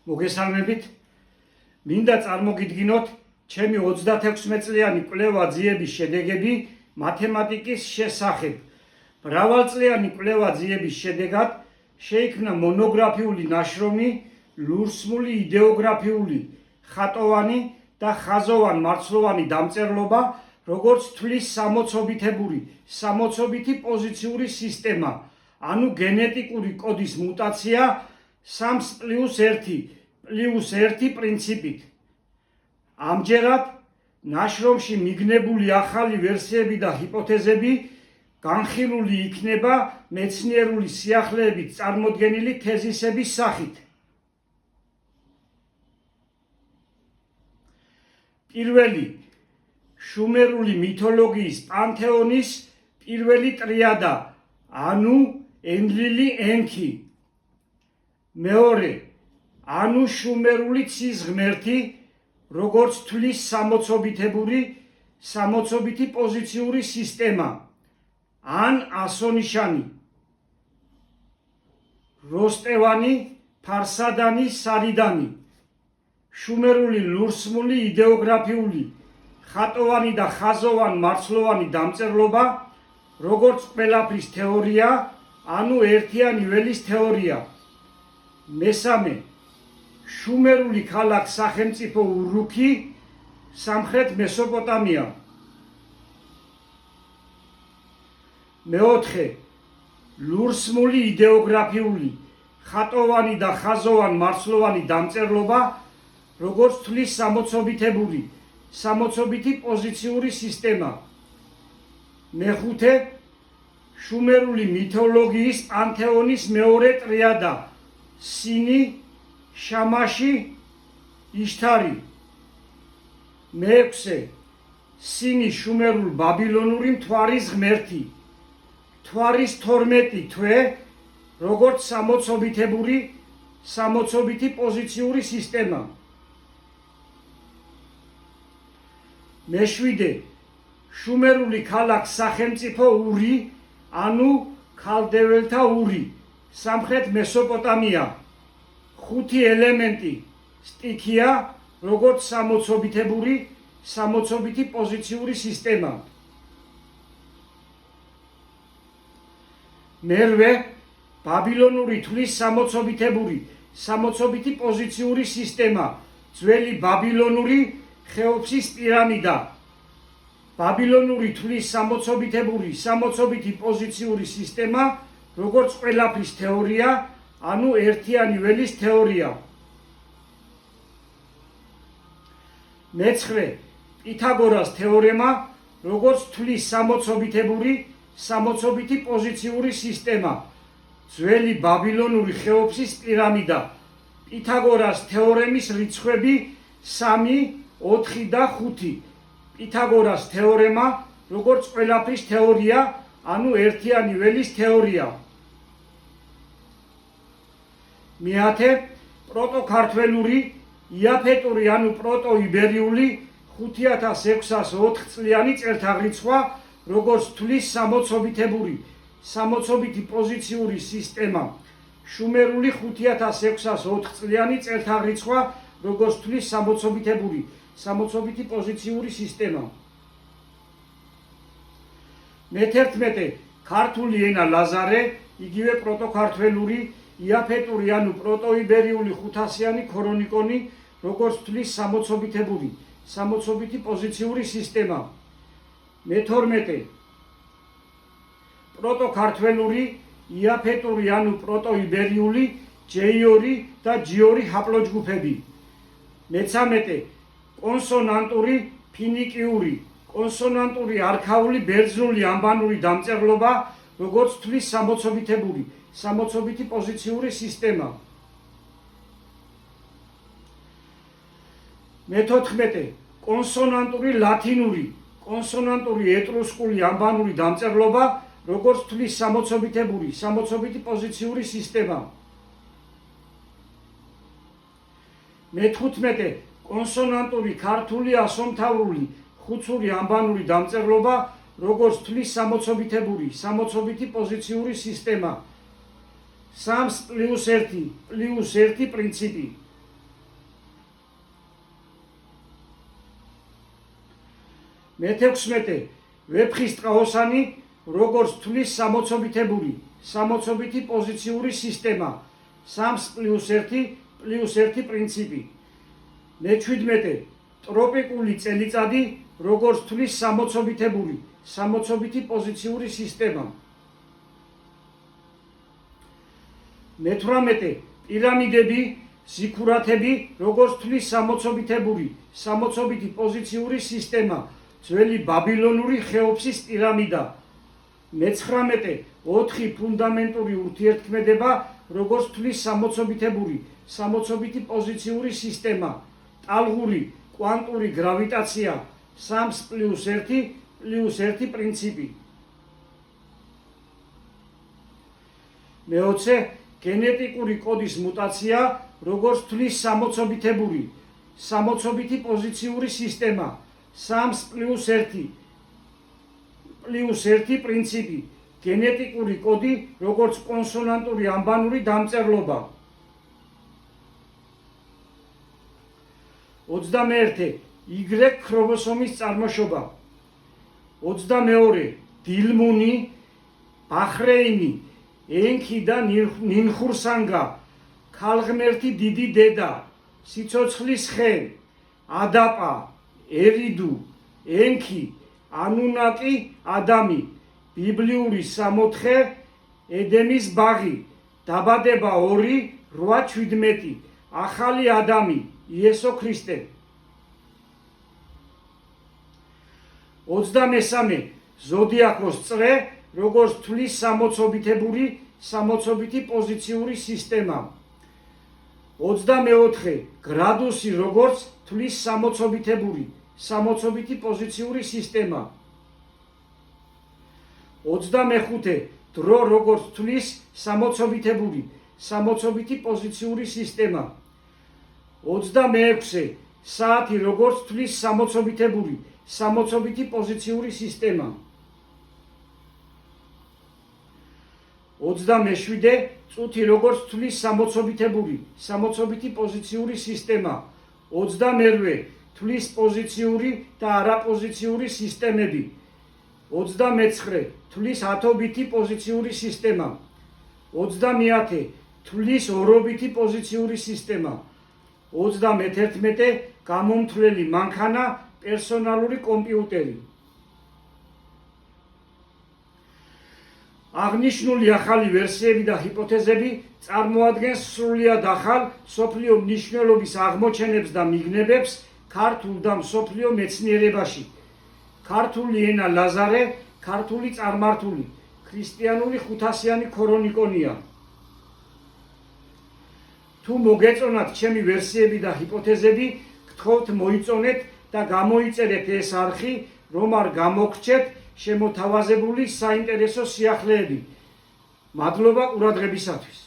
მოგესალმებით. მინდა წარმოგიდგინოთ ჩემი 36 წლიანი კვლევა ძიების შედეგები მათემატიკის შესახებ. მრავალწლიანი კვლევა ძიების შედეგად შეიქმნა მონოგრაფიული ნაშრომი ლურსმული იდეოგრაფიული ხატოვანი და ხაზოვან-მარცვლოვანი დამწერლობა, როგორც თვლის სამოცობითი პოზიციური სისტემა, ანუ გენეტიკური კოდის მუტაცია 3+1 პრინციპით. ამჯერად ნაშრომში მიგნებული ახალი ვერსიები და ჰიპოთეზები განხილული იქნება მეცნიერული სიახლეებით წარმოდგენილი თეზისების სახით. პირველი, შუმერული მითოლოგიის პანთეონის პირველი ტრიადა, ანუ ენლილი ენქი. მეორე, ანუ შუმერული ცის ღმერთი, როგორც თვლის სამოცობითი პოზიციური სისტემა, ან ასონიშანი, როსტევანი, ფარსადანი, სარიდანი. შუმერული ლურსმული იდეოგრაფიული ხატოვანი და ხაზოვან-მარცვლოვანი დამწერლობა, როგორც ყველაფრის თეორია, ანუ ერთიანი ველის თეორია. მესამე, შუმერული ქალაქ-სახელმწიფო ურუქი, სამხრეთ მესოპოტამია. მეოთხე, ლურსმული იდეოგრაფიული ხატოვანი და ხაზოვან-მარცვლოვანი დამწერლობა, როგორც თვლის სამოცობითი პოზიციური სისტემა. მეხუთე, შუმერული მითოლოგიის პანთეონის მეორე ტრიადა, სინი, შამაში, იშთარი. მეექვსე, სინი შუმერულ ბაბილონური მთვარის ღმერთი. მთვარის 12 თვე, როგორც სამოცობითი პოზიციური სისტემა. მეშვიდე, შუმერული ქალაქ-სახელმწიფო ური, ანუ ქალდეველთა ური, სამხრეთ მესოპოტამია. 5 ელემენტი, სტიქია, როგორც სამოცობითი პოზიციური სისტემა. მერვე, ბაბილონური თვლის სამოცობითი პოზიციური სისტემა, ძველი ბაბილონური ხეოფსის პირამიდა. ბაბილონური თვლის სამოცობითი პოზიციური სისტემა, როგორც ყველაფრის თეორია, ანუ ერთიანი ველის თეორია. მეცხრე, პითაგორას თეორემა, როგორც თვლის სამოცობითი პოზიციური სისტემა, ძველი ბაბილონური ხეოფსის პირამიდა. პითაგორას თეორემის რიცხვები 3, 4 და 5. პითაგორას თეორემა, როგორც ყველაფრის თეორია, ანუ ერთიანი ველის თეორია. მეათე, პროტოქართველური, იაფეტური, ანუ პროტოიბერიული 5604 წლიანი წელთაღრიცხვა, როგორც თვლის სამოცობითი პოზიციური სისტემა. შუმერული 5604 წლიანი წელთაღრიცხვა, როგორც თვლის სამოცობითი პოზიციური სისტემა. მე-11, ქართული ენა ლაზარე, იგივე პროტოქართველური, იაფეტური, ანუ პროტოიბერიული 500-იანი ქრონიკონი, როგორც თვლის სამოცობითი პოზიციური სისტემა. მე-12, პროტოქართველური, იაფეტური, ანუ პროტოიბერიული J2 და G2 ჰაპლოჯგუფები. მე-13, კონსონანტური ფინიკიური, კონსონანტური არქაული ბერძნული ანბანური დამწერლობა, როგორც თვლის სამოცობითი პოზიციური სისტემა. მე-14, კონსონანტური ლათინური, კონსონანტური ეტრუსკული ანბანური დამწერლობა, როგორც თვლის სამოცობითი პოზიციური სისტემა. მე-15, კონსონანტური ქართული ასომთავრული ხუცური ანბანური დამწერლობა, როგორც თვლის სამოცობითი პოზიციური სისტემა. 3+1 პრინციპი. მე-16 ვეფხის ტყაოსანი, როგორც თვლის სამოცობითი პოზიციური სისტემა, 3+1+1 პრინციპი. მე-17 ტროპიკული წელიწადი, როგორც თვლის სამოცობითი პოზიციური სისტემა. მე-18 პირამიდები, ზიქურათები, როგორც თვლის სამოცობითი პოზიციური სისტემა, ძველი ბაბილონური ხეოფსის პირამიდა. მე-19 4 ფუნდამენტური ურთიერთქმედება, როგორც თვლის სამოცობითი პოზიციური სისტემა, ტალღური კვანტური გრავიტაცია, 3+1+1 პრინციპი. მე-20 გენეტიკური კოდის მუტაცია, როგორც თვლის სამოცობითი პოზიციური სისტემა, 3+1+1 პრინციპი. გენეტიკური კოდი, როგორც კონსონანტური ამბანური დამწერლობა. 21 Y ქრომოსომის წარმოშობა. 22 დილმუნი, ბახრეინი, ენქი და ნინხურსანგა, ქალღმერთი დიდი დედა, სიცოცხლის ხე, ადაპა, ერიდუ, ენქი, ანუნაკი, ადამი, ბიბლიური 64, ედემის ბაღი, დაბადება 2, 8-17, ახალი ადამი, იესო ქრისტე. 23 ზოდიაქოს წრე, როგორც თვლის სამოცობითი პოზიციური სისტემა. 24 გრადუსი, როგორც თვლის სამოცობითი პოზიციური სისტემა. 25 დრო, როგორც თვლის სამოცობითი პოზიციური სისტემა. 26 საათი, როგორც თვლის სამოცობითი პოზიციური სისტემა. 27 წუთი, როგორც თვლის სამოცობითი პოზიციური სისტემა. 28 თვლის პოზიციური და არაპოზიციური სისტემები. 29 თვლის ათობითი პოზიციური სისტემა. 30 თვლის ორობითი პოზიციური სისტემა. 31 გამომთვლელი მანქანა, პერსონალური კომპიუტერი. აღნიშნული ახალი ვერსიები და ჰიპოთეზები წარმოადგენს სრულიად ახალ მსოფლიო მნიშვნელობის აღმოჩენებს და მიგნებებს ქართულ და მსოფლიო მეცნიერებაში. ქართული ენა ლაზარე, ქართული წარმართული, ქრისტიანული 500-იანი ქრონიკონია. თუ მოგეწონათ ჩემი ვერსიები და ჰიპოთეზები, გთხოვთ მოიწონეთ და გამოიწერეთ ეს არხი, რომ არ გამოგრჩეთ შემოთავაზებული საინტერესო სიახლეები. მადლობა ყურადღებისათვის.